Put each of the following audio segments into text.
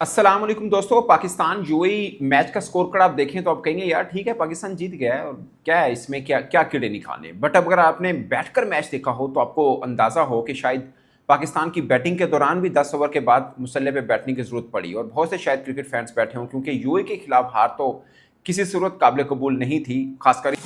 अस्सलाम वालेकुम दोस्तों। पाकिस्तान यूएई मैच का स्कोर कार्ड आप देखें तो आप कहेंगे यार ठीक है पाकिस्तान जीत गया है और क्या है इसमें, क्या क्या कीड़े निकाले। बट अब अगर आपने बैठकर मैच देखा हो तो आपको अंदाजा हो कि शायद पाकिस्तान की बैटिंग के दौरान भी 10 ओवर के बाद मुसल्ले पे बैठने की जरूरत पड़ी और बहुत से शायद क्रिकेट फैंस बैठे हों, क्योंकि यूएई के खिलाफ हार तो किसी सूरत काबिल कबूल नहीं थी। खासकर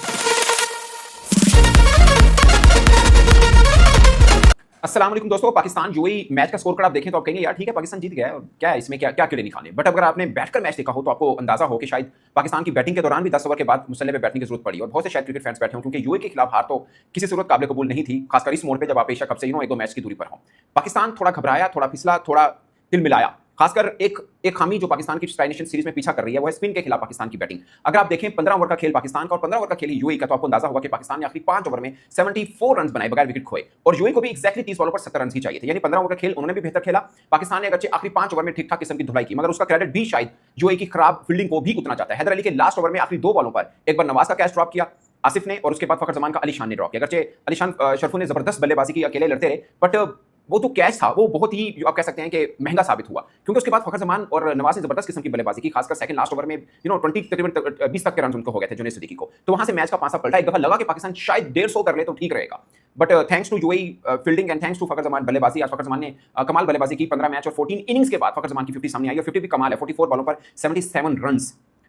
अस्सलाम वालेकुम दोस्तों। पाकिस्तान यूएई मैच का स्कोर कार्ड आप देखें तो आप कहेंगे यार ठीक है पाकिस्तान जीत गया है और क्या है इसमें, क्या क्या कीड़े निकाले। बट अगर आपने बैठकर मैच देखा हो तो आपको अंदाजा हो कि शायद पाकिस्तान की बैटिंग के दौरान भी 10 ओवर के बाद मुसल्ले पे बैठने की जरूरत पड़ी और बहुत से शायद क्रिकेट फैंस बैठे हों, क्योंकि यूएई के खिलाफ हार तो किसी सूरत काबिल कबूल नहीं थी। खासकर इस मोड़ पे जब आप एशिया कप से एक दो मैच की दूरी पर हो, पाकिस्तान थोड़ा घबराया, थोड़ा फिसला, थोड़ा तिल मिलाया। खासकर एक एक खामी जो पाकिस्तान की ट्राई नेशन सीरीज में पीछा कर रही है वो है स्पिन के खिलाफ पाकिस्तान की बैटिंग। अगर आप देखें 15 ओवर का खेल पाकिस्तान का और 15 ओवर का खेल यूएई का, तो आपको अंदाजा होगा कि पाकिस्तान ने आखिरी 5 ओवर में 74 रन बनाए बगैर विकेट खोए और यूएई को भी एक्जैक्टली 30 बॉलों पर 70 रन ही चाहिए थे। यानी 15 ओवर का खेल उन्होंने भी बेहतर खेला। पाकिस्तान ने अगरचे आखिरी 5 ओवर में ठीक ठाक किस्म की धुलाई की, मगर उसका क्रेडिट भी शायद यूएई की खराब फील्डिंग को भी उतना जाता है। हैदर अली के लास्ट ओवर में आखिरी 2 बॉलों पर एक बार नवाज का कैच ड्रॉप किया आसिफ ने और उसके बाद फखर जमान का अली शान ने ड्रॉप किया। अगरचे अली शान शरफू ने जबरदस्त बल्लेबाजी की, अकेले लड़ते रहे, बट वो तो कैच था वो बहुत ही आप कह सकते हैं कि महंगा साबित हुआ, क्योंकि उसके बाद फखर जमान और नवाज ने जबरदस्त किस्म की बल्लेबाजी की। खासकर सेकंड लास्ट ओवर में 20 तकरीबन 20 तक के रन उनको हो गए थे जुनैद सिद्दीकी को, तो वहां से मैच का पासा पलटा। एक दफा लगा कि पाकिस्तान शायद 150 कर ले तो ठीक रहेगा, but thanks to UAE fielding and thanks to Fakhar Zaman बल्लेबाजी, आज फखर जमान ने कमाल बल्लेबाजी की। 15 मैच और 14 इनिंग्स के बाद फखर जमान की 50 सामने आई और 50 भी कमाल है। 44 बॉलों पर 77 रन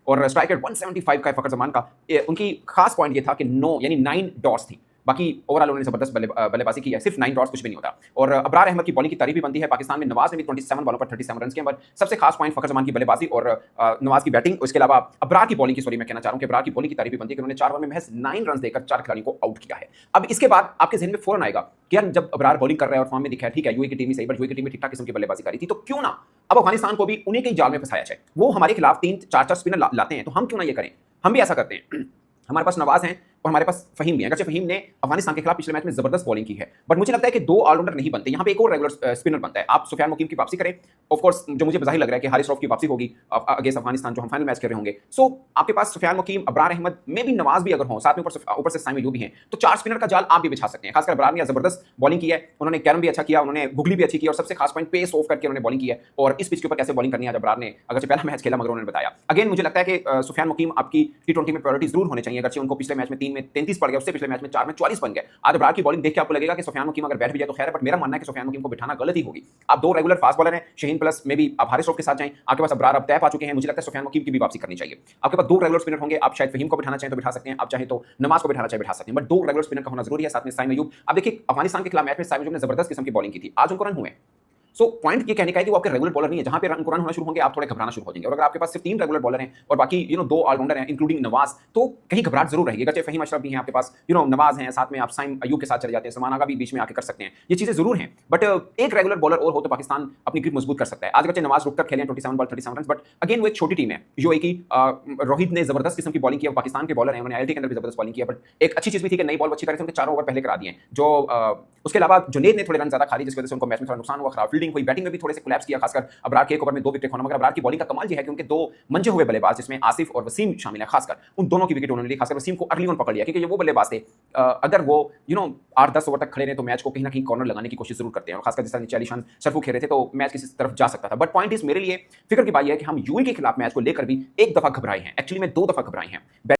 और स्ट्राइक रेट 175 का है फखर जमान का। उनकी खास पॉइंट ये था कि 9 डॉट्स थी, बाकी ओवरऑल उन्होंने जबरदस्त बल्लेबाजी की है। सिर्फ 9 डॉट्स कुछ भी नहीं होता। और अबरार अहमद की बॉलिंग की तारीफ भी बनती है। पाकिस्तान में नवाज ने भी 27 बॉलों पर 37 रन किए, सबसे खास पॉइंट फखर जमान की बल्लेबाजी और नवाज की बैटिंग। उसके अलावा अबरार की बॉलिंग की सॉरी मैं कहना चाह रहा हूं कि अबरार की बॉलिंग की तारीफ भी बनती है कि उन्होंने 4 ओवर में महज 9 रन देकर 4 खिलाड़ियों को आउट किया है। अब इसके बाद आपके जहन में फौरन आएगा कि यार जब अबरार बॉलिंग कर रहा है और फॉर्म में दिखा है, ठीक है यूएई की टीम ही सही, बट यूएई की टीम में ठीक ठाक किस्म की बल्लेबाजी करी थी, तो क्यों ना अब अफगानिस्तान को भी उन्हीं के जाल में फंसाया जाए। वो हमारे खिलाफ 3-4 स्पिनर लाते हैं, तो हम क्यों ना ये करें। हम भी ऐसा करते हैं। हमारे पास नवाज हैं और हमारे पास फहीम भी है। अगरचे फहीम ने अफगानिस्तान के खिलाफ पिछले मैच में जबरदस्त बॉलिंग की है, बट मुझे लगता है कि 2 ऑलराउंडर नहीं बनते, यहाँ पे एक और रेगुलर स्पिनर बनता है। आप सुफियान मुकीम की वापसी करें, ऑफ कोर्स जो मुझे बजाही लग रहा है कि हारिस रऊफ की वापसी होगी अगेंस्ट अफगानिस्तान, जो हम फाइनल मैच कर रहे होंगे। सो आपके पास सुफियान मुकीम, अबरार अहमद में भी नवाज भी अगर हो, साथ में ऊपर से साइम अयूब भी हैं, तो 4 स्पिनर का जाल आप भी बिछा सकते हैं। खासकर अबरार ने जबरदस्त बॉलिंग की है, उन्होंने कैरम भी अच्छा किया, उन्होंने गुगली भी अच्छी की और सबसे खास पॉइंट पेस ऑफ करके उन्होंने बॉलिंग की है। और इस पिच के ऊपर कैसे बॉलिंग करनी है अबरार ने अगरचे पहला मैच खेला, मगर उन्होंने बताया। अगेन मुझे लगता है कि सुफियान मुकीम आपकी टी20 में प्रायोरिटी जरूर होने चाहिए। अगरचे उनको पिछले मैच में 3 में 33 पड़ गया, उससे पिछले मैच में 4 में 44 बन गए। आज अबरार की बॉलिंग देख के आपको लगेगा कि सुफियान मुकीम अगर बैठ भी जाए तो खैर है, बट मेरा मानना है कि सुफियान मुकीम को बिठाना गलत ही होगी। आप 2 रेगुलर फास्ट बॉलर हैं, शाहीन प्लस में भी आप हारिस रऊफ के साथ जाएं। आपके पास अबरार अब तय पा चुके हैं, मुझे लगता है सुफियान मुकीम की भी वापसी करनी चाहिए। आपके पास 2 रेगुलर स्पिनर होंगे, आप शायद फहीम को बिठाना चाहें तो बिठा सकते हैं, आप चाहें तो नमाज को बिठाना चाहे बिठा सकते हैं, बट 2 रेगुलर स्पिनर का होना जरूरी है। साथ में साइम अयूब, अब देखिए अफगानिस्तान के खिलाफ मैच में साइम अयूब ने जबरदस्त किस्म की बॉलिंग की थी, आज उनको रन हुए। सो पॉइंट ये कहने का है कि वो आपके रेगुलर बॉलर नहीं है, जहां पे रन होना शुरू होंगे आप थोड़े घबराना शुरू हो जाएंगे। और अगर आपके पास सिर्फ 3 रेगुलर बॉलर हैं और बाकी 2 ऑलराउंडर हैं इंक्लूडिंग नवाज, तो कहीं घबराहट जरूर रहेगी। अगर फहीम अशरफ भी हैं आपके पास, नवाज हैं, साथ में आप साइम अयूब के साथ चले जाते हैं, सलमान आगा भी बीच में आके कर सकते हैं, ये चीजें जरूर हैं। बट एक रेगुलर बॉलर और हो तो पाकिस्तान अपनी ग्रिप मजबूत कर सकता है। आज अगर नवाज रुककर खेलें 27 बॉल 37 रन, बट अगेन वो एक छोटी टीम है यूएई की। रोहित ने जबरदस्त किस्म की बॉलिंग की, पाकिस्तान के बॉलर हैं, उन्होंने आईएलटी के अंदर भी जबरदस्त बॉलिंग की, बट एक अच्छी चीज भी थी कि नई बॉल अच्छी करे थे, उनके 4 ओवर पहले करा दिए। जो उसके अलावा जुनैद ने थोड़े रन ज्यादा खा लिए, जिसकी वजह से उनको मैच में थोड़ा नुकसान हुआ, खराब फील्डिंग हुई, बैटिंग में भी थोड़े से कोलैप्स किया। खासकर अबरार के एक ओवर में 2 विकेट खोना, मगर अबरार की बॉलिंग का कमाल ये है कि उनके 2 मंजे हुए बल्लेबाज जिसमें आसिफ और वसीम शामिल है, खासकर उन दोनों की विकेट उन्होंने ली। खासकर वसीम को अर्ली ऑन पकड़ लिया, क्योंकि वो बल्लेबाज थे अगर वो 8-10 ओवर तक खड़े रहे तो मैच को कहीं ना कहीं कॉर्नर लगाने की कोशिश जरूर करते हैं, और खासकर जिस तरह नीचे अली शान शरफू खेल रहे थे तो मैच किसी तरफ जा सकता था। बट पॉइंट इज मेरे लिए फिक्र की बात यह है कि हम यूएई के खिलाफ मैच को लेकर भी एक दफा घबराए हैं, एक्चुअली में 2 दफा घबराए हैं।